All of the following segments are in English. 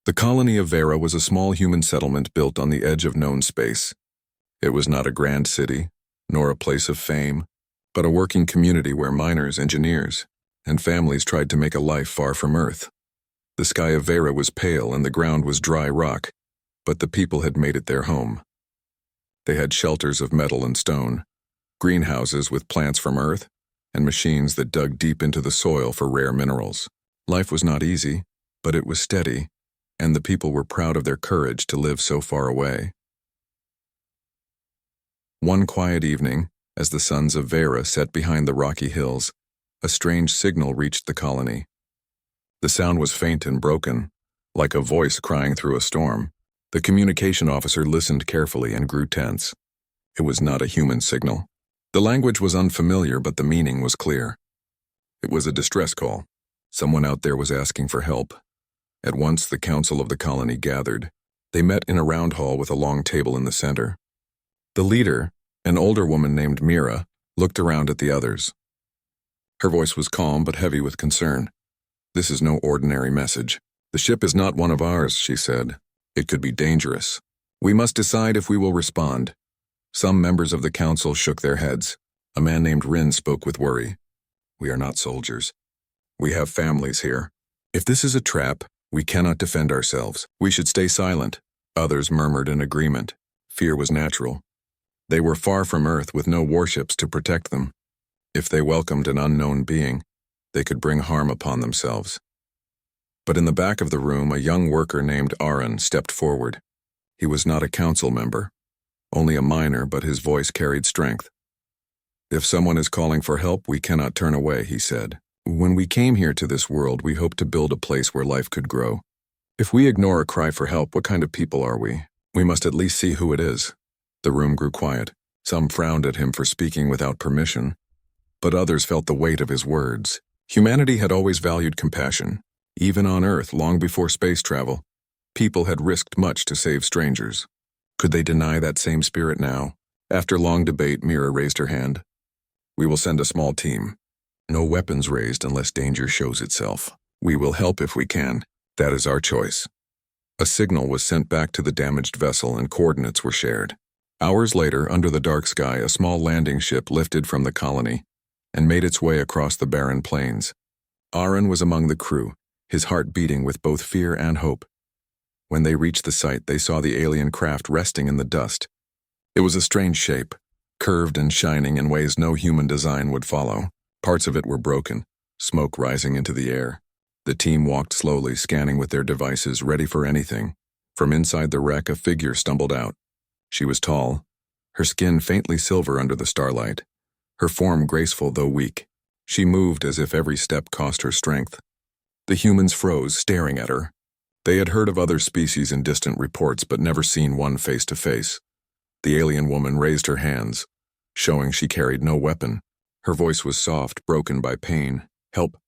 The colony of Vera was a small human settlement built on the edge of known space. It was not a grand city, nor a place of fame, but a working community where miners, engineers, and families tried to make a life far from Earth. The sky of Vera was pale and the ground was dry rock, but the people had made it their home. They had shelters of metal and stone, greenhouses with plants from Earth, and machines that dug deep into the soil for rare minerals. Life was not easy, but it was steady, and the people were proud of their courage to live so far away. One quiet evening, as the suns of Vera set behind the rocky hills, a strange signal reached the colony. The sound was faint and broken, like a voice crying through a storm. The communication officer listened carefully and grew tense. It was not a human signal. The language was unfamiliar, but the meaning was clear. It was a distress call. Someone out there was asking for help. At once, the council of the colony gathered. They met in a round hall with a long table in the center. The leader, an older woman named Mira, looked around at the others. Her voice was calm but heavy with concern. "This is no ordinary message. The ship is not one of ours," she said. "It could be dangerous. We must decide if we will respond." Some members of the council shook their heads. A man named Rin spoke with worry. "We are not soldiers. We have families here. If this is a trap, we cannot defend ourselves. We should stay silent." Others murmured in agreement. Fear was natural. They were far from Earth with no warships to protect them. If they welcomed an unknown being, they could bring harm upon themselves. But in the back of the room, a young worker named Aaron stepped forward. He was not a council member, only a miner, but his voice carried strength. "If someone is calling for help, we cannot turn away," he said. "When we came here to this world, we hoped to build a place where life could grow. If we ignore a cry for help, what kind of people are we? We must at least see who it is." The room grew quiet. Some frowned at him for speaking without permission, but others felt the weight of his words. Humanity had always valued compassion. Even on Earth, long before space travel, people had risked much to save strangers. Could they deny that same spirit now? After long debate, Mira raised her hand. "We will send a small team. No weapons raised unless danger shows itself. We will help if we can. That is our choice." A signal was sent back to the damaged vessel and coordinates were shared. Hours later, under the dark sky, a small landing ship lifted from the colony and made its way across the barren plains. Aaron was among the crew, his heart beating with both fear and hope. When they reached the site, they saw the alien craft resting in the dust. It was a strange shape, curved and shining in ways no human design would follow. Parts of it were broken, smoke rising into the air. The team walked slowly, scanning with their devices, ready for anything. From inside the wreck, a figure stumbled out. She was tall, her skin faintly silver under the starlight, her form graceful though weak. She moved as if every step cost her strength. The humans froze, staring at her. They had heard of other species in distant reports, but never seen one face to face. The alien woman raised her hands, showing she carried no weapon. Her voice was soft, broken by pain. "Help,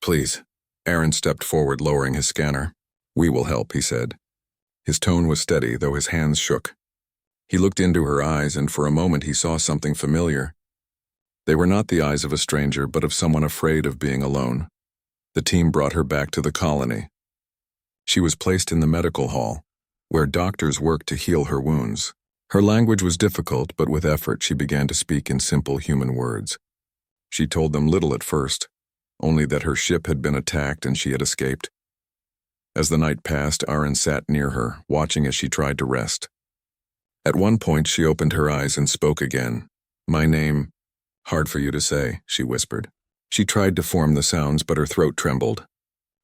please." Aaron stepped forward, lowering his scanner. "We will help," he said. His tone was steady, though his hands shook. He looked into her eyes, and for a moment he saw something familiar. They were not the eyes of a stranger, but of someone afraid of being alone. The team brought her back to the colony. She was placed in the medical hall, where doctors worked to heal her wounds. Her language was difficult, but with effort she began to speak in simple human words. She told them little at first, only that her ship had been attacked and she had escaped. As the night passed, Aaron sat near her, watching as she tried to rest. At one point she opened her eyes and spoke again. "My name, hard for you to say," she whispered. She tried to form the sounds, but her throat trembled.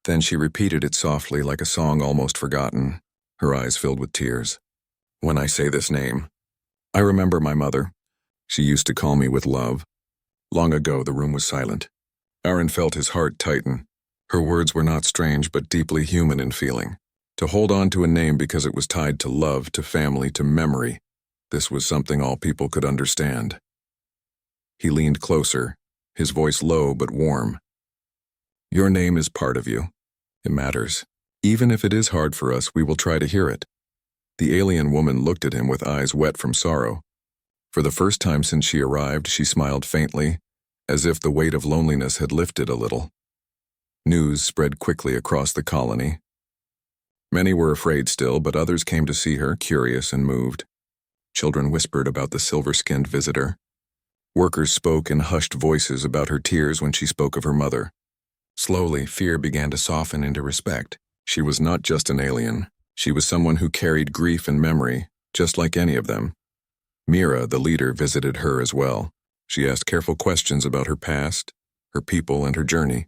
Then she repeated it softly, like a song almost forgotten, her eyes filled with tears. "When I say this name, I remember my mother. She used to call me with love." Long ago, the room was silent. Aaron felt his heart tighten. Her words were not strange, but deeply human in feeling. To hold on to a name because it was tied to love, to family, to memory, this was something all people could understand. He leaned closer, his voice low but warm. "Your name is part of you. It matters. Even if it is hard for us, we will try to hear it." The alien woman looked at him with eyes wet from sorrow. For the first time since she arrived, she smiled faintly, as if the weight of loneliness had lifted a little. News spread quickly across the colony. Many were afraid still, but others came to see her, curious and moved. Children whispered about the silver-skinned visitor. Workers spoke in hushed voices about her tears when she spoke of her mother. Slowly, fear began to soften into respect. She was not just an alien. She was someone who carried grief and memory, just like any of them. Mira, the leader, visited her as well. She asked careful questions about her past, her people, and her journey.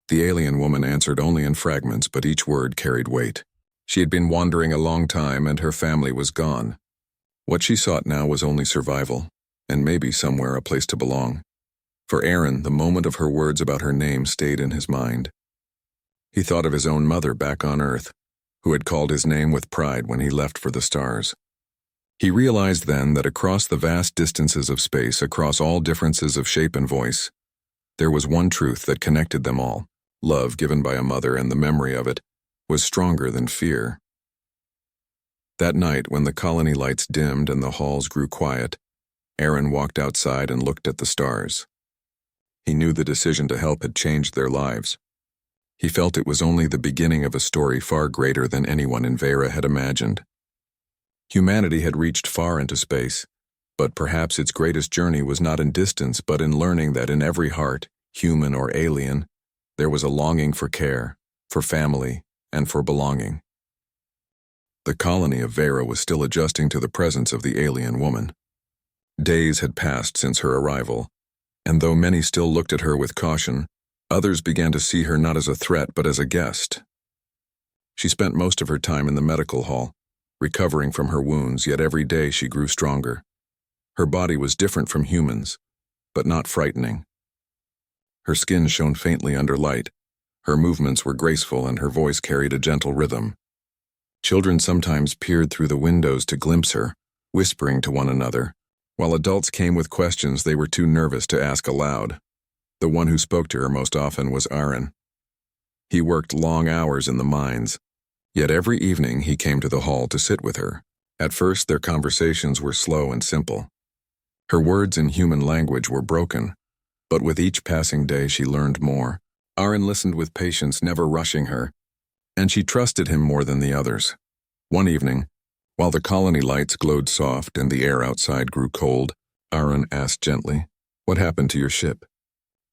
The alien woman answered only in fragments, but each word carried weight. She had been wandering a long time, and her family was gone. What she sought now was only survival, and maybe somewhere a place to belong. For Aaron, the moment of her words about her name stayed in his mind. He thought of his own mother back on Earth, who had called his name with pride when he left for the stars. He realized then that across the vast distances of space, across all differences of shape and voice, there was one truth that connected them all. Love given by a mother, and the memory of it was stronger than fear. That night, when the colony lights dimmed and the halls grew quiet, Aaron walked outside and looked at the stars. He knew the decision to help had changed their lives. He felt it was only the beginning of a story far greater than anyone in Vera had imagined. Humanity had reached far into space, but perhaps its greatest journey was not in distance but in learning that in every heart, human or alien, there was a longing for care, for family, and for belonging. The colony of Vera was still adjusting to the presence of the alien woman. Days had passed since her arrival, and though many still looked at her with caution, others began to see her not as a threat but as a guest. She spent most of her time in the medical hall, recovering from her wounds, yet every day she grew stronger. Her body was different from humans, but not frightening. Her skin shone faintly under light, her movements were graceful, and her voice carried a gentle rhythm. Children sometimes peered through the windows to glimpse her, whispering to one another, while adults came with questions they were too nervous to ask aloud. The one who spoke to her most often was Aaron. He worked long hours in the mines, yet every evening he came to the hall to sit with her. At first, their conversations were slow and simple. Her words in human language were broken, but with each passing day she learned more. Aaron listened with patience, never rushing her, and she trusted him more than the others. One evening, while the colony lights glowed soft and the air outside grew cold, Aaron asked gently, "What happened to your ship?"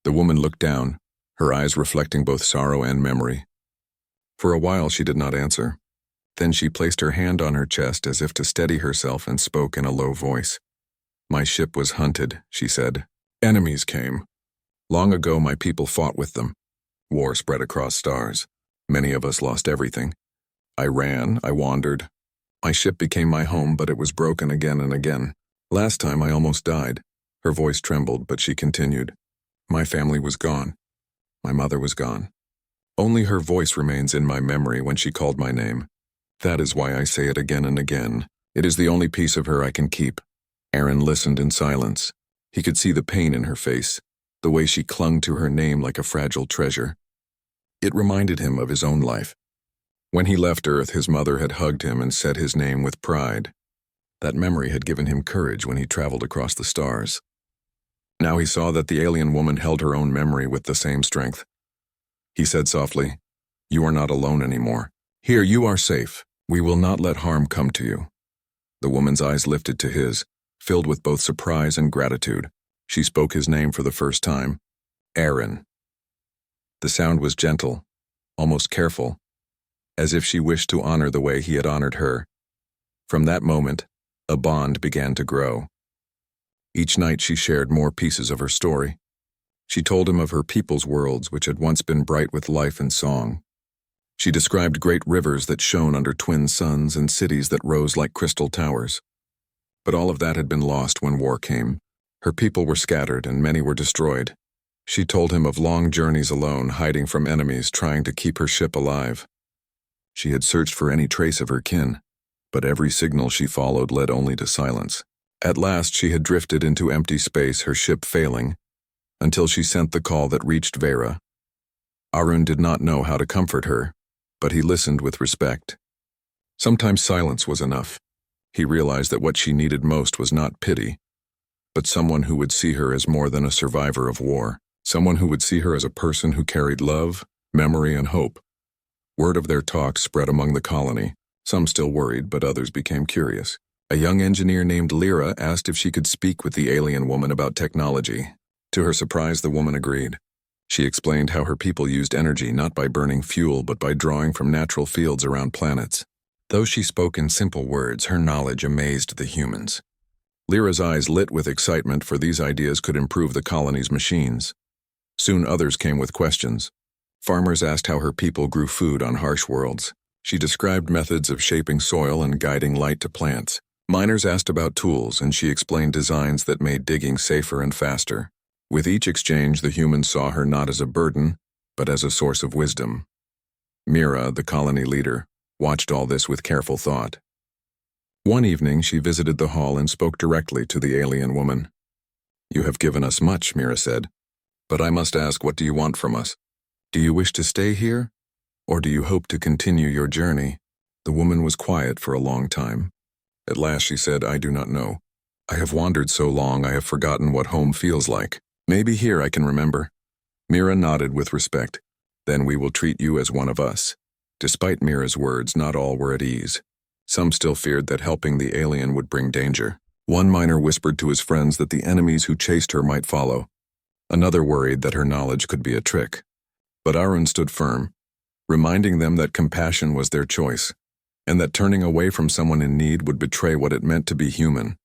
The woman looked down, her eyes reflecting both sorrow and memory. For a while she did not answer. Then she placed her hand on her chest as if to steady herself and spoke in a low voice. "My ship was hunted," she said. "Enemies came. Long ago my people fought with them. War spread across stars. Many of us lost everything. I ran, I wandered. My ship became my home, but it was broken again and again. Last time I almost died." Her voice trembled, but she continued. "My family was gone. My mother was gone. Only her voice remains in my memory when she called my name. That is why I say it again and again. It is the only piece of her I can keep." Aaron listened in silence. He could see the pain in her face, the way she clung to her name like a fragile treasure. It reminded him of his own life. When he left Earth, his mother had hugged him and said his name with pride. That memory had given him courage when he traveled across the stars. Now he saw that the alien woman held her own memory with the same strength. He said softly, "You are not alone anymore. Here, you are safe. We will not let harm come to you." The woman's eyes lifted to his, filled with both surprise and gratitude. She spoke his name for the first time. "Aaron." The sound was gentle, almost careful, as if she wished to honor the way he had honored her. From that moment, a bond began to grow. Each night she shared more pieces of her story. She told him of her people's worlds, which had once been bright with life and song. She described great rivers that shone under twin suns and cities that rose like crystal towers. But all of that had been lost when war came. Her people were scattered and many were destroyed. She told him of long journeys alone, hiding from enemies, trying to keep her ship alive. She had searched for any trace of her kin, but every signal she followed led only to silence. At last she had drifted into empty space, her ship failing, until she sent the call that reached Vera. Arun did not know how to comfort her, but he listened with respect. Sometimes silence was enough. He realized that what she needed most was not pity, but someone who would see her as more than a survivor of war, someone who would see her as a person who carried love, memory, and hope. Word of their talk spread among the colony. Some still worried, but others became curious. A young engineer named Lyra asked if she could speak with the alien woman about technology. To her surprise, the woman agreed. She explained how her people used energy not by burning fuel but by drawing from natural fields around planets. Though she spoke in simple words, her knowledge amazed the humans. Lyra's eyes lit with excitement, for these ideas could improve the colony's machines. Soon others came with questions. Farmers asked how her people grew food on harsh worlds. She described methods of shaping soil and guiding light to plants. Miners asked about tools, and she explained designs that made digging safer and faster. With each exchange, the humans saw her not as a burden, but as a source of wisdom. Mira, the colony leader, watched all this with careful thought. One evening, she visited the hall and spoke directly to the alien woman. "You have given us much," Mira said. "But I must ask, what do you want from us? Do you wish to stay here, or do you hope to continue your journey?" The woman was quiet for a long time. At last she said, "I do not know. I have wandered so long I have forgotten what home feels like. Maybe here I can remember." Mira nodded with respect. "Then we will treat you as one of us." Despite Mira's words, not all were at ease. Some still feared that helping the alien would bring danger. One miner whispered to his friends that the enemies who chased her might follow. Another worried that her knowledge could be a trick. But Arun stood firm, reminding them that compassion was their choice, and that turning away from someone in need would betray what it meant to be human.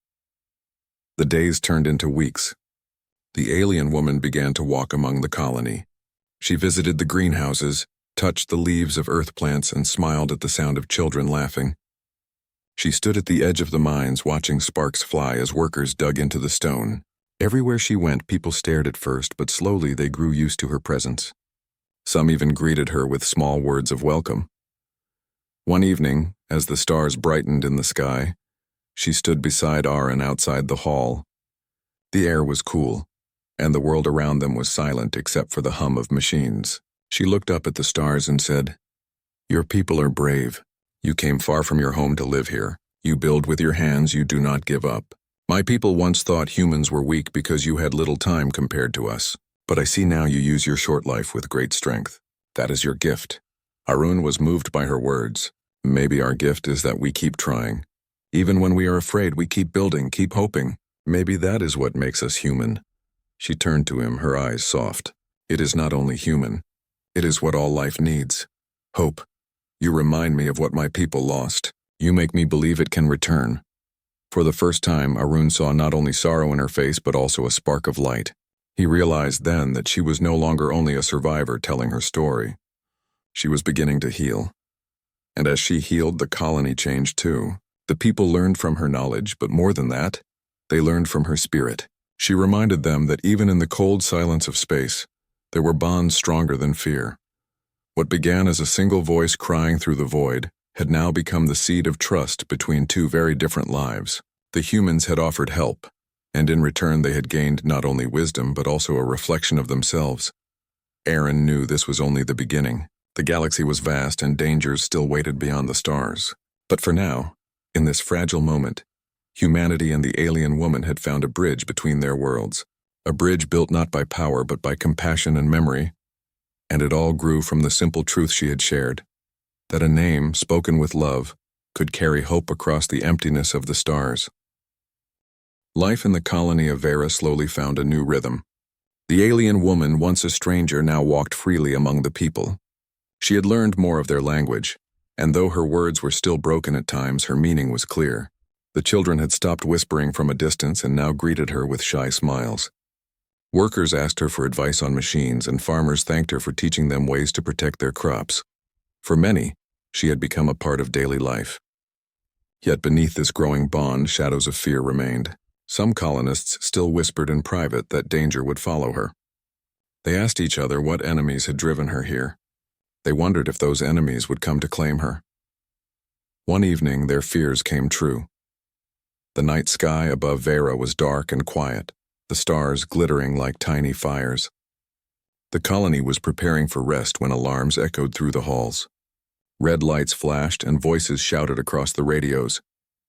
The days turned into weeks. The alien woman began to walk among the colony. She visited the greenhouses, touched the leaves of earth plants, and smiled at the sound of children laughing. She stood at the edge of the mines, watching sparks fly as workers dug into the stone. Everywhere she went, people stared at first, but slowly they grew used to her presence. Some even greeted her with small words of welcome. One evening, as the stars brightened in the sky, she stood beside Arun outside the hall. The air was cool, and the world around them was silent except for the hum of machines. She looked up at the stars and said, "Your people are brave. You came far from your home to live here. You build with your hands, you do not give up. My people once thought humans were weak because you had little time compared to us. But I see now you use your short life with great strength. That is your gift." Arun was moved by her words. Maybe our gift is that we keep trying. Even when we are afraid, we keep building, keep hoping. Maybe that is what makes us human. She turned to him, her eyes soft. "It is not only human. It is what all life needs. Hope. You remind me of what my people lost. You make me believe it can return." For the first time, Arun saw not only sorrow in her face but also a spark of light. He realized then that she was no longer only a survivor telling her story. She was beginning to heal. And as she healed, the colony changed too. The people learned from her knowledge, but more than that, they learned from her spirit. She reminded them that even in the cold silence of space, there were bonds stronger than fear. What began as a single voice crying through the void had now become the seed of trust between two very different lives. The humans had offered help, and in return they had gained not only wisdom but also a reflection of themselves. Aaron knew this was only the beginning. The galaxy was vast and dangers still waited beyond the stars. But for now, in this fragile moment, humanity and the alien woman had found a bridge between their worlds. A bridge built not by power but by compassion and memory. And it all grew from the simple truth she had shared, that a name, spoken with love, could carry hope across the emptiness of the stars. Life in the colony of Vera slowly found a new rhythm. The alien woman, once a stranger, now walked freely among the people. She had learned more of their language, and though her words were still broken at times, her meaning was clear. The children had stopped whispering from a distance and now greeted her with shy smiles. Workers asked her for advice on machines, and farmers thanked her for teaching them ways to protect their crops. For many, she had become a part of daily life. Yet beneath this growing bond, shadows of fear remained. Some colonists still whispered in private that danger would follow her. They asked each other what enemies had driven her here. They wondered if those enemies would come to claim her. One evening, their fears came true. The night sky above Vera was dark and quiet, the stars glittering like tiny fires. The colony was preparing for rest when alarms echoed through the halls. Red lights flashed and voices shouted across the radios.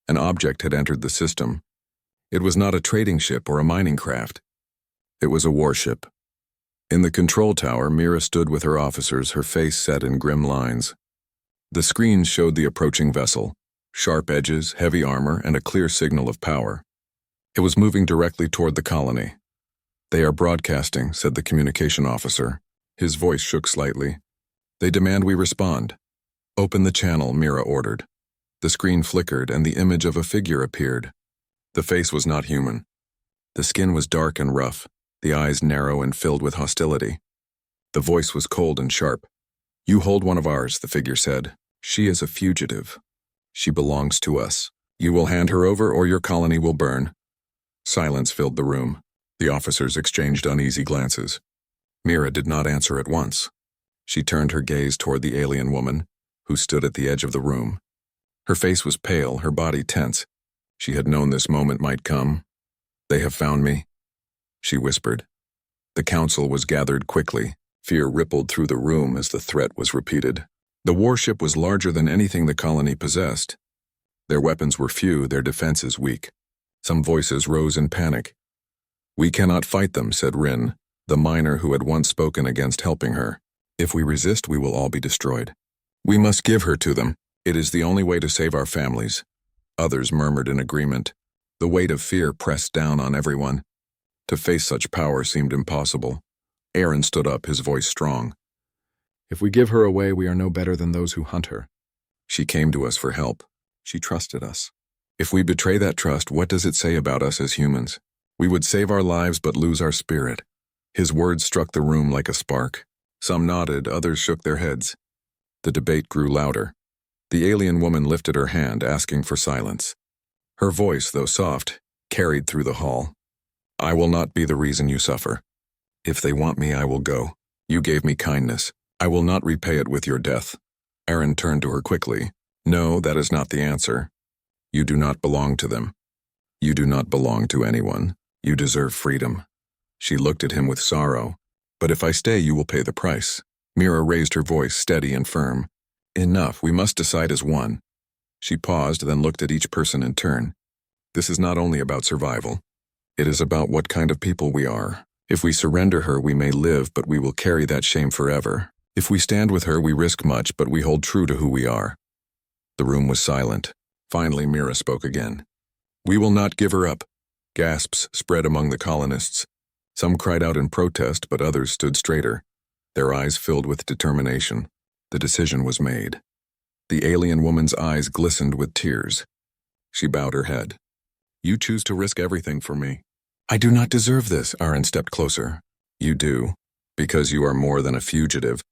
An object had entered the system. It was not a trading ship or a mining craft. It was a warship. In the control tower, Mira stood with her officers, her face set in grim lines. The screens showed the approaching vessel, sharp edges, heavy armor, and a clear signal of power. It was moving directly toward the colony. "They are broadcasting," said the communication officer. His voice shook slightly. "They demand we respond." "Open the channel," Mira ordered. The screen flickered and the image of a figure appeared. The face was not human. The skin was dark and rough, the eyes narrow and filled with hostility. The voice was cold and sharp. "You hold one of ours," the figure said. "She is a fugitive. She belongs to us. You will hand her over or your colony will burn." Silence filled the room. The officers exchanged uneasy glances. Mira did not answer at once. She turned her gaze toward the alien woman, who stood at the edge of the room. Her face was pale, her body tense. She had known this moment might come. "They have found me," she whispered. The council was gathered quickly. Fear rippled through the room as the threat was repeated. The warship was larger than anything the colony possessed. Their weapons were few, their defenses weak. Some voices rose in panic. "We cannot fight them," said Rin, the miner who had once spoken against helping her. "If we resist, we will all be destroyed. We must give her to them. It is the only way to save our families." Others murmured in agreement. The weight of fear pressed down on everyone. To face such power seemed impossible. Aaron stood up, his voice strong. "If we give her away, we are no better than those who hunt her. She came to us for help. She trusted us. If we betray that trust, what does it say about us as humans? We would save our lives but lose our spirit." His words struck the room like a spark. Some nodded, others shook their heads. The debate grew louder. The alien woman lifted her hand, asking for silence. Her voice, though soft, carried through the hall. "I will not be the reason you suffer. If they want me, I will go. You gave me kindness. I will not repay it with your death." Aaron turned to her quickly. "No, that is not the answer. You do not belong to them. You do not belong to anyone. You deserve freedom." She looked at him with sorrow. "But if I stay, you will pay the price." Mira raised her voice, steady and firm. "Enough, we must decide as one." She paused, then looked at each person in turn. "This is not only about survival. It is about what kind of people we are. If we surrender her, we may live, but we will carry that shame forever. If we stand with her, we risk much, but we hold true to who we are." The room was silent. Finally, Mira spoke again. "We will not give her up." Gasps spread among the colonists. Some cried out in protest, but others stood straighter, their eyes filled with determination. The decision was made. The alien woman's eyes glistened with tears. She bowed her head. "You choose to risk everything for me." "I do not deserve this," Aaron stepped closer. "You do, because you are more than a fugitive.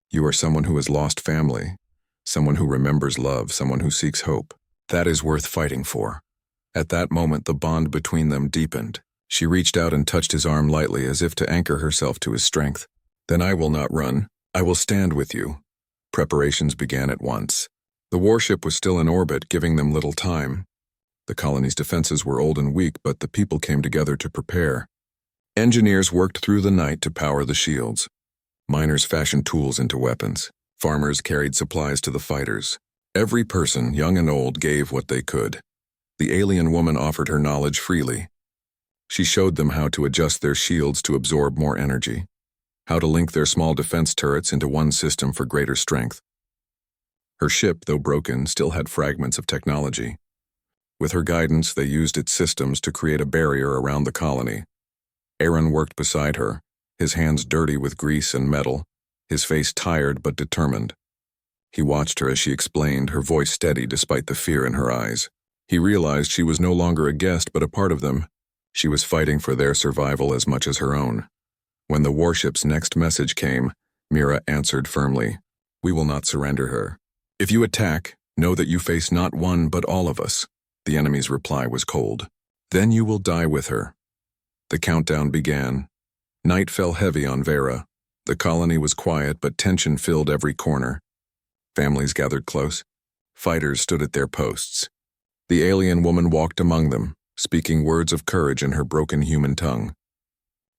You are someone who has lost family, someone who remembers love, someone who seeks hope. That is worth fighting for." At that moment, the bond between them deepened. She reached out and touched his arm lightly, as if to anchor herself to his strength. "Then I will not run. I will stand with you." Preparations began at once. The warship was still in orbit, giving them little time. The colony's defenses were old and weak, but the people came together to prepare. Engineers worked through the night to power the shields. Miners fashioned tools into weapons. Farmers carried supplies to the fighters. Every person, young and old, gave what they could. The alien woman offered her knowledge freely. She showed them how to adjust their shields to absorb more energy, how to link their small defense turrets into one system for greater strength. Her ship, though broken, still had fragments of technology. With her guidance, they used its systems to create a barrier around the colony. Aaron worked beside her, his hands dirty with grease and metal, his face tired but determined. He watched her as she explained, her voice steady despite the fear in her eyes. He realized she was no longer a guest but a part of them. She was fighting for their survival as much as her own. When the warship's next message came, Mira answered firmly, "We will not surrender her. If you attack, know that you face not one but all of us." The enemy's reply was cold. "Then you will die with her." The countdown began. Night fell heavy on Vera. The colony was quiet, but tension filled every corner. Families gathered close. Fighters stood at their posts. The alien woman walked among them, speaking words of courage in her broken human tongue.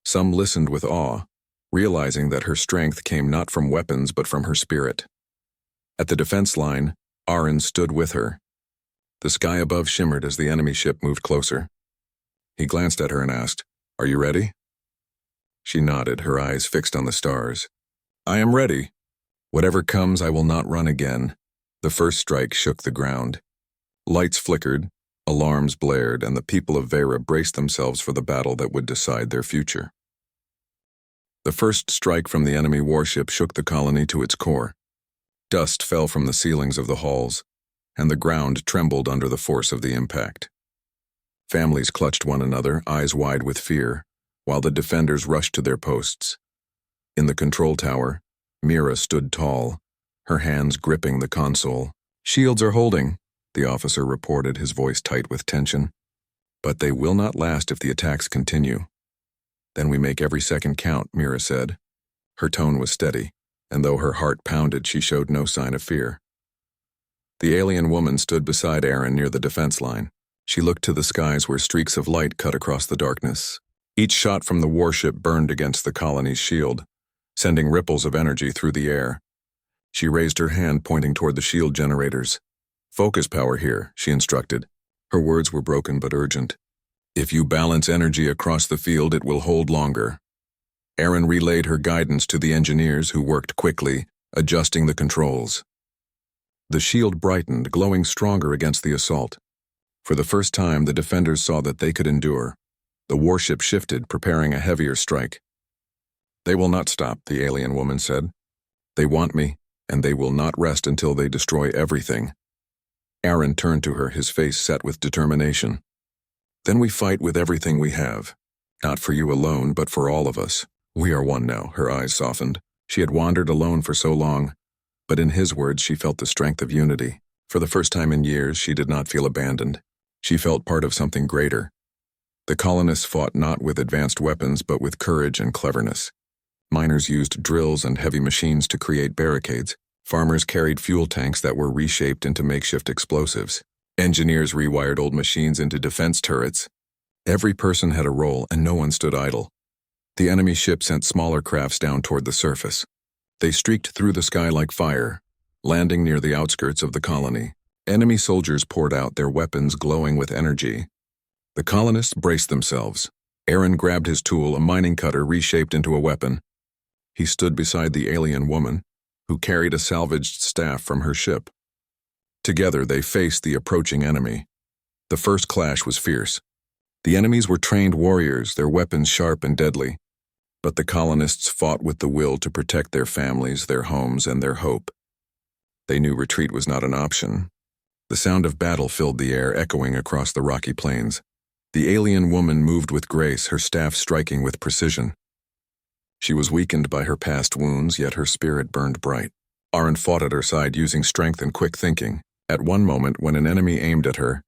Some listened with awe, realizing that her strength came not from weapons but from her spirit. At the defense line, Aaron stood with her. The sky above shimmered as the enemy ship moved closer. He glanced at her and asked, "Are you ready?" She nodded, her eyes fixed on the stars. "I am ready. Whatever comes, I will not run again. The first strike shook the ground. Lights flickered, alarms blared, and the people of Vera braced themselves for the battle that would decide their future. The first strike from the enemy warship shook the colony to its core. Dust fell from the ceilings of the halls, and the ground trembled under the force of the impact. Families clutched one another, eyes wide with fear, while the defenders rushed to their posts. In the control tower, Mira stood tall, her hands gripping the console. "Shields are holding," the officer reported, his voice tight with tension. "But they will not last if the attacks continue." "Then we make every second count," Mira said. Her tone was steady, and though her heart pounded, she showed no sign of fear. The alien woman stood beside Aaron near the defense line. She looked to the skies where streaks of light cut across the darkness. Each shot from the warship burned against the colony's shield, sending ripples of energy through the air. She raised her hand, pointing toward the shield generators. "Focus power here," she instructed. Her words were broken but urgent. "If you balance energy across the field, it will hold longer." Aaron relayed her guidance to the engineers, who worked quickly, adjusting the controls. The shield brightened, glowing stronger against the assault. For the first time, the defenders saw that they could endure. The warship shifted, preparing a heavier strike. "They will not stop," the alien woman said. "They want me, and they will not rest until they destroy everything." Aaron turned to her, his face set with determination. "Then we fight with everything we have. Not for you alone, but for all of us. We are one now." Her eyes softened. She had wandered alone for so long, but in his words she felt the strength of unity. For the first time in years, she did not feel abandoned. She felt part of something greater. The colonists fought not with advanced weapons, but with courage and cleverness. Miners used drills and heavy machines to create barricades. Farmers carried fuel tanks that were reshaped into makeshift explosives. Engineers rewired old machines into defense turrets. Every person had a role, and no one stood idle. The enemy ship sent smaller crafts down toward the surface. They streaked through the sky like fire, landing near the outskirts of the colony. Enemy soldiers poured out, their weapons glowing with energy. The colonists braced themselves. Aaron grabbed his tool, a mining cutter reshaped into a weapon. He stood beside the alien woman, who carried a salvaged staff from her ship. Together they faced the approaching enemy. The first clash was fierce. The enemies were trained warriors, their weapons sharp and deadly. But the colonists fought with the will to protect their families, their homes, and their hope. They knew retreat was not an option. The sound of battle filled the air, echoing across the rocky plains. The alien woman moved with grace, her staff striking with precision. She was weakened by her past wounds, yet her spirit burned bright. Aaron fought at her side, using strength and quick thinking. At one moment, when an enemy aimed at her,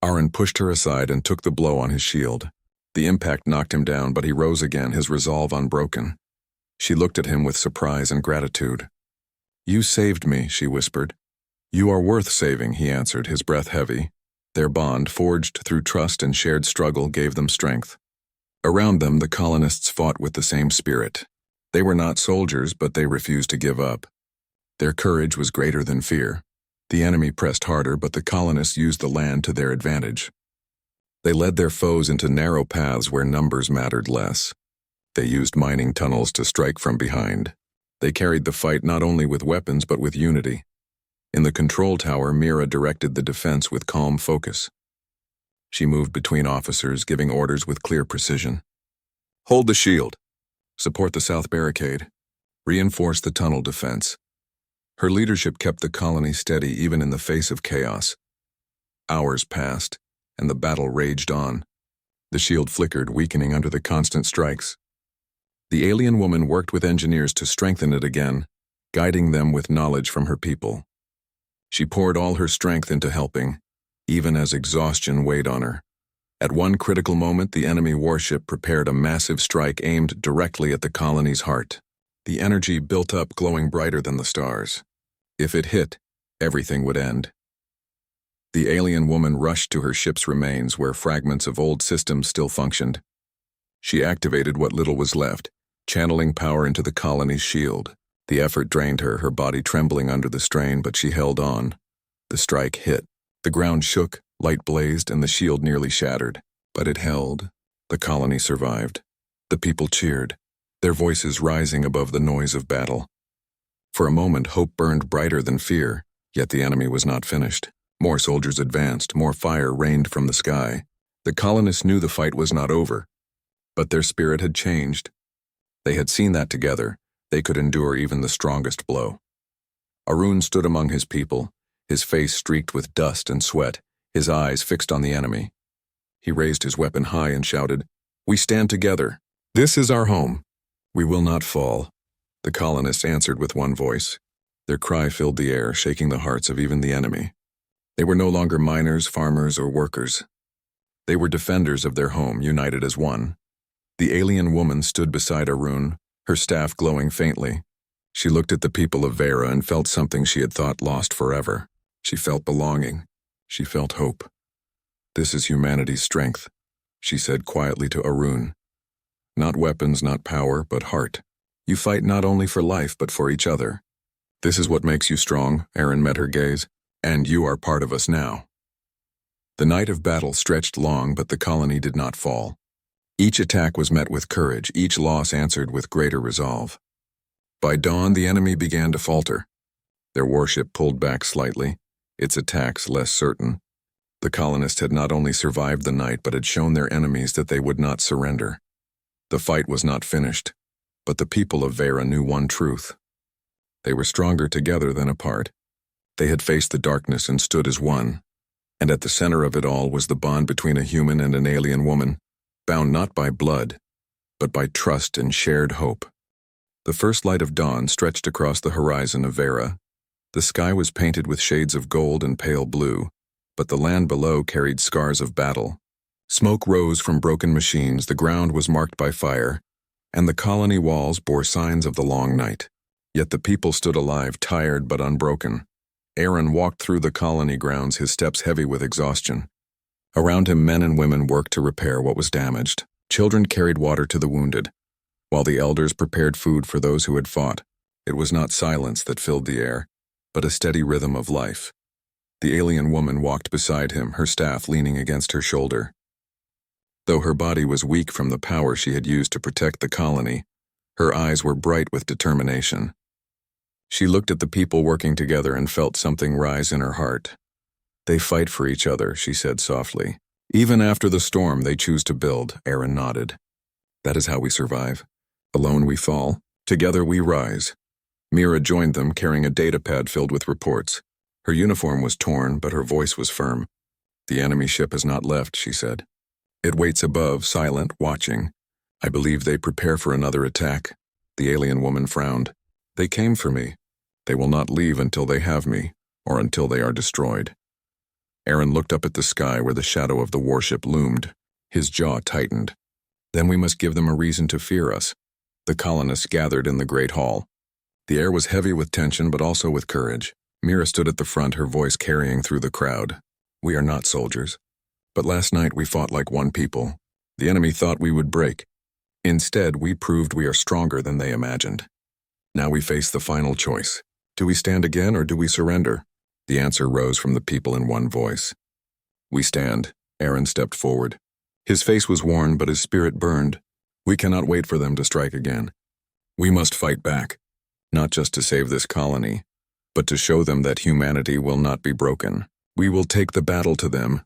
Aaron pushed her aside and took the blow on his shield. The impact knocked him down, but he rose again, his resolve unbroken. She looked at him with surprise and gratitude. "You saved me," she whispered. "You are worth saving," he answered, his breath heavy. Their bond, forged through trust and shared struggle, gave them strength. Around them, the colonists fought with the same spirit. They were not soldiers, but they refused to give up. Their courage was greater than fear. The enemy pressed harder, but the colonists used the land to their advantage. They led their foes into narrow paths where numbers mattered less. They used mining tunnels to strike from behind. They carried the fight not only with weapons, but with unity. In the control tower, Mira directed the defense with calm focus. She moved between officers, giving orders with clear precision. "Hold the shield. Support the south barricade. Reinforce the tunnel defense." Her leadership kept the colony steady even in the face of chaos. Hours passed, and the battle raged on. The shield flickered, weakening under the constant strikes. The alien woman worked with engineers to strengthen it again, guiding them with knowledge from her people. She poured all her strength into helping, even as exhaustion weighed on her. At one critical moment, the enemy warship prepared a massive strike aimed directly at the colony's heart. The energy built up, glowing brighter than the stars. If it hit, everything would end. The alien woman rushed to her ship's remains, where fragments of old systems still functioned. She activated what little was left, channeling power into the colony's shield. The effort drained her, her body trembling under the strain, but she held on. The strike hit. The ground shook, light blazed, and the shield nearly shattered. But it held. The colony survived. The people cheered, their voices rising above the noise of battle. For a moment, hope burned brighter than fear. Yet the enemy was not finished. More soldiers advanced, more fire rained from the sky. The colonists knew the fight was not over, but their spirit had changed. They had seen that together, they could endure even the strongest blow. Arun stood among his people, his face streaked with dust and sweat, his eyes fixed on the enemy. He raised his weapon high and shouted, "We stand together. This is our home. We will not fall." The colonists answered with one voice. Their cry filled the air, shaking the hearts of even the enemy. They were no longer miners, farmers, or workers. They were defenders of their home, united as one. The alien woman stood beside Arun, her staff glowing faintly. She looked at the people of Vera and felt something she had thought lost forever. She felt belonging. She felt hope. "This is humanity's strength," she said quietly to Arun. "Not weapons, not power, but heart. You fight not only for life, but for each other. This is what makes you strong," Aaron met her gaze, "and you are part of us now." The night of battle stretched long, but the colony did not fall. Each attack was met with courage, each loss answered with greater resolve. By dawn, the enemy began to falter. Their warship pulled back slightly, its attacks less certain. The colonists had not only survived the night, but had shown their enemies that they would not surrender. The fight was not finished, but the people of Vera knew one truth. They were stronger together than apart. They had faced the darkness and stood as one. And at the center of it all was the bond between a human and an alien woman, bound not by blood, but by trust and shared hope. The first light of dawn stretched across the horizon of Vera. The sky was painted with shades of gold and pale blue, but the land below carried scars of battle. Smoke rose from broken machines, the ground was marked by fire, and the colony walls bore signs of the long night. Yet the people stood alive, tired but unbroken. Aaron walked through the colony grounds, his steps heavy with exhaustion. Around him, men and women worked to repair what was damaged. Children carried water to the wounded, while the elders prepared food for those who had fought. It was not silence that filled the air, but a steady rhythm of life. The alien woman walked beside him, her staff leaning against her shoulder. Though her body was weak from the power she had used to protect the colony, her eyes were bright with determination. She looked at the people working together and felt something rise in her heart. "They fight for each other," she said softly. "Even after the storm, they choose to build." Aaron nodded. "That is how we survive. Alone we fall, together we rise." Mira joined them, carrying a data pad filled with reports. Her uniform was torn, but her voice was firm. "The enemy ship has not left," she said. "It waits above, silent, watching. I believe they prepare for another attack." The alien woman frowned. "They came for me. They will not leave until they have me, or until they are destroyed." Aaron looked up at the sky where the shadow of the warship loomed. His jaw tightened. "Then we must give them a reason to fear us." The colonists gathered in the great hall. The air was heavy with tension, but also with courage. Mira stood at the front, her voice carrying through the crowd. "We are not soldiers. But last night we fought like one people. The enemy thought we would break. Instead, we proved we are stronger than they imagined. Now we face the final choice. Do we stand again or do we surrender?" The answer rose from the people in one voice. "We stand." Aaron stepped forward. His face was worn, but his spirit burned. "We cannot wait for them to strike again. We must fight back, not just to save this colony, but to show them that humanity will not be broken. We will take the battle to them."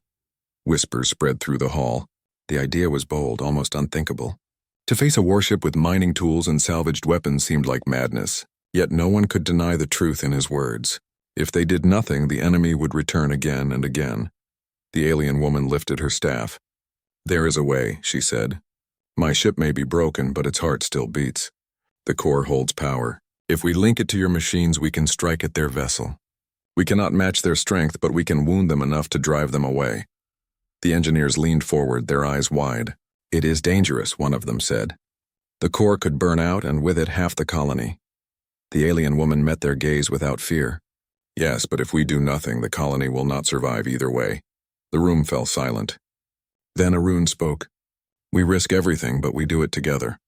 Whispers spread through the hall. The idea was bold, almost unthinkable. To face a warship with mining tools and salvaged weapons seemed like madness, yet no one could deny the truth in his words. If they did nothing, the enemy would return again and again. The alien woman lifted her staff. "There is a way," she said. "My ship may be broken, but its heart still beats. The core holds power. If we link it to your machines, we can strike at their vessel. We cannot match their strength, but we can wound them enough to drive them away." The engineers leaned forward, their eyes wide. "It is dangerous," one of them said. "The core could burn out, and with it half the colony." The alien woman met their gaze without fear. "Yes, but if we do nothing, the colony will not survive either way." The room fell silent. Then Arun spoke. "We risk everything, but we do it together.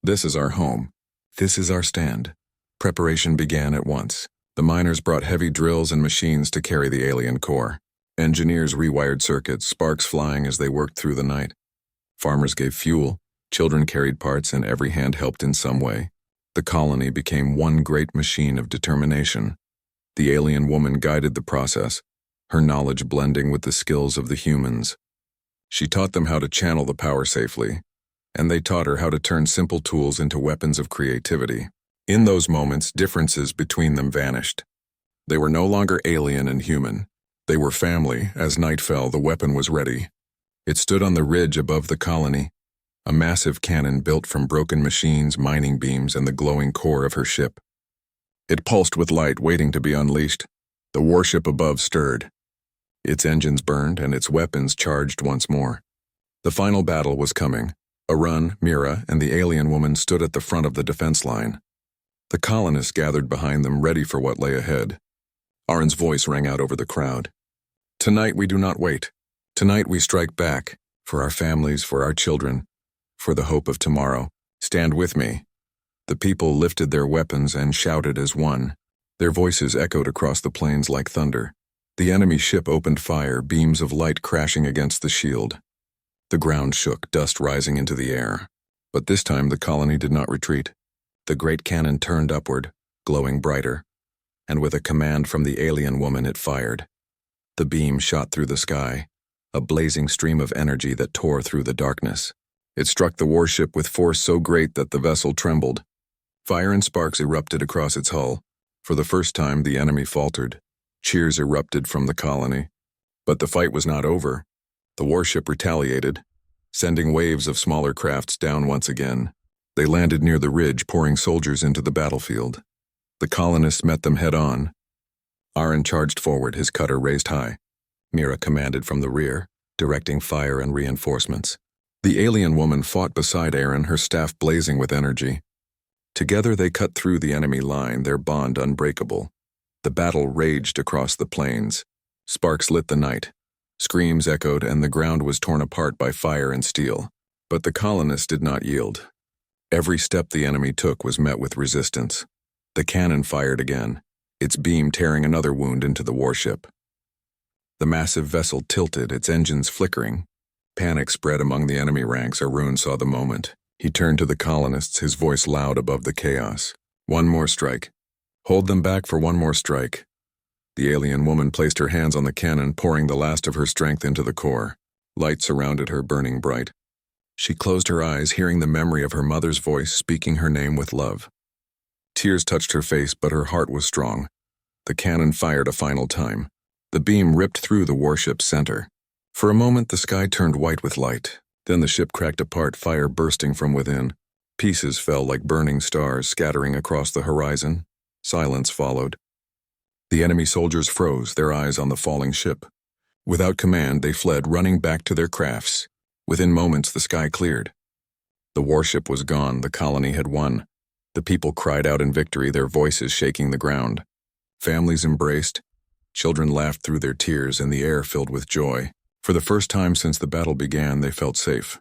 This is our home. This is our stand." Preparation began at once. The miners brought heavy drills and machines to carry the alien core. Engineers rewired circuits, sparks flying as they worked through the night. Farmers gave fuel, children carried parts, and every hand helped in some way. The colony became one great machine of determination. The alien woman guided the process, her knowledge blending with the skills of the humans. She taught them how to channel the power safely, and they taught her how to turn simple tools into weapons of creativity. In those moments, differences between them vanished. They were no longer alien and human. They were family. As night fell, the weapon was ready. It stood on the ridge above the colony, a massive cannon built from broken machines, mining beams, and the glowing core of her ship. It pulsed with light, waiting to be unleashed. The warship above stirred. Its engines burned, and its weapons charged once more. The final battle was coming. Arun, Mira, and the alien woman stood at the front of the defense line. The colonists gathered behind them, ready for what lay ahead. Arun's voice rang out over the crowd. "Tonight we do not wait. Tonight we strike back, for our families, for our children, for the hope of tomorrow. Stand with me." The people lifted their weapons and shouted as one. Their voices echoed across the plains like thunder. The enemy ship opened fire, beams of light crashing against the shield. The ground shook, dust rising into the air. But this time the colony did not retreat. The great cannon turned upward, glowing brighter, and with a command from the alien woman it fired. The beam shot through the sky, a blazing stream of energy that tore through the darkness. It struck the warship with force so great that the vessel trembled. Fire and sparks erupted across its hull. For the first time, the enemy faltered. Cheers erupted from the colony. But the fight was not over. The warship retaliated, sending waves of smaller crafts down once again. They landed near the ridge, pouring soldiers into the battlefield. The colonists met them head-on. Arun charged forward, his cutter raised high. Mira commanded from the rear, directing fire and reinforcements. The alien woman fought beside Arun, her staff blazing with energy. Together they cut through the enemy line, their bond unbreakable. The battle raged across the plains. Sparks lit the night. Screams echoed, and the ground was torn apart by fire and steel. But the colonists did not yield. Every step the enemy took was met with resistance. The cannon fired again, its beam tearing another wound into the warship. The massive vessel tilted, its engines flickering. Panic spread among the enemy ranks. Arun saw the moment. He turned to the colonists, his voice loud above the chaos. "One more strike. Hold them back for one more strike." The alien woman placed her hands on the cannon, pouring the last of her strength into the core. Light surrounded her, burning bright. She closed her eyes, hearing the memory of her mother's voice speaking her name with love. Tears touched her face, but her heart was strong. The cannon fired a final time. The beam ripped through the warship's center. For a moment, the sky turned white with light. Then the ship cracked apart, fire bursting from within. Pieces fell like burning stars, scattering across the horizon. Silence followed. The enemy soldiers froze, their eyes on the falling ship. Without command, they fled, running back to their crafts. Within moments, the sky cleared. The warship was gone, the colony had won. The people cried out in victory, their voices shaking the ground. Families embraced. Children laughed through their tears, and the air filled with joy. For the first time since the battle began, they felt safe.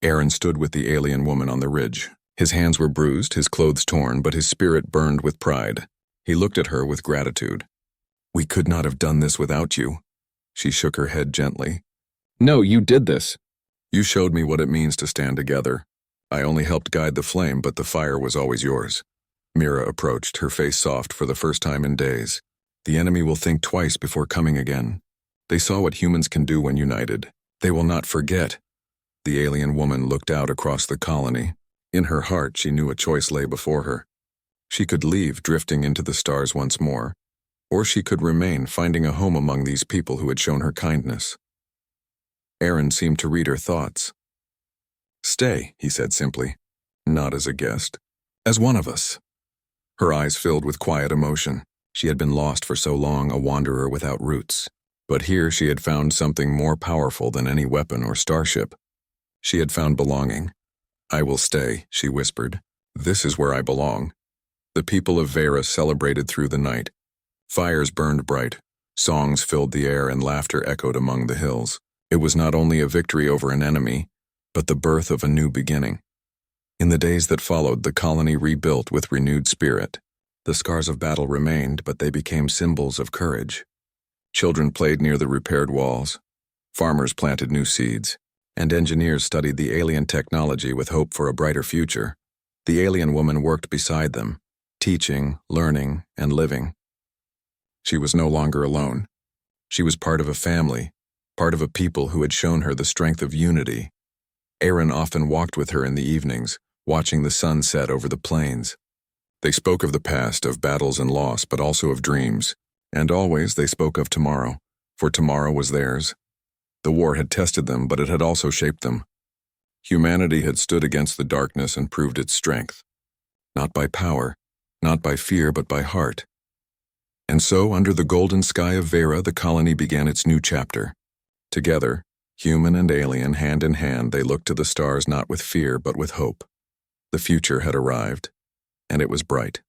Arun stood with the alien woman on the ridge. His hands were bruised, his clothes torn, but his spirit burned with pride. He looked at her with gratitude. "We could not have done this without you." She shook her head gently. "No, you did this. You showed me what it means to stand together. I only helped guide the flame, but the fire was always yours." Mira approached, her face soft for the first time in days. "The enemy will think twice before coming again. They saw what humans can do when united. They will not forget." The alien woman looked out across the colony. In her heart, she knew a choice lay before her. She could leave, drifting into the stars once more, or she could remain, finding a home among these people who had shown her kindness. Arun seemed to read her thoughts. "Stay," he said simply. "Not as a guest. As one of us." Her eyes filled with quiet emotion. She had been lost for so long, a wanderer without roots. But here she had found something more powerful than any weapon or starship. She had found belonging. "I will stay," she whispered. "This is where I belong." The people of Vera celebrated through the night. Fires burned bright. Songs filled the air and laughter echoed among the hills. It was not only a victory over an enemy, but the birth of a new beginning. In the days that followed, the colony rebuilt with renewed spirit. The scars of battle remained, but they became symbols of courage. Children played near the repaired walls. Farmers planted new seeds, and engineers studied the alien technology with hope for a brighter future. The alien woman worked beside them, teaching, learning, and living. She was no longer alone. She was part of a family, part of a people who had shown her the strength of unity. Aaron often walked with her in the evenings, watching the sun set over the plains. They spoke of the past, of battles and loss, but also of dreams. And always they spoke of tomorrow, for tomorrow was theirs. The war had tested them, but it had also shaped them. Humanity had stood against the darkness and proved its strength. Not by power, not by fear, but by heart. And so, under the golden sky of Vera, the colony began its new chapter. Together, human and alien, hand in hand, they looked to the stars not with fear, but with hope. The future had arrived, and it was bright.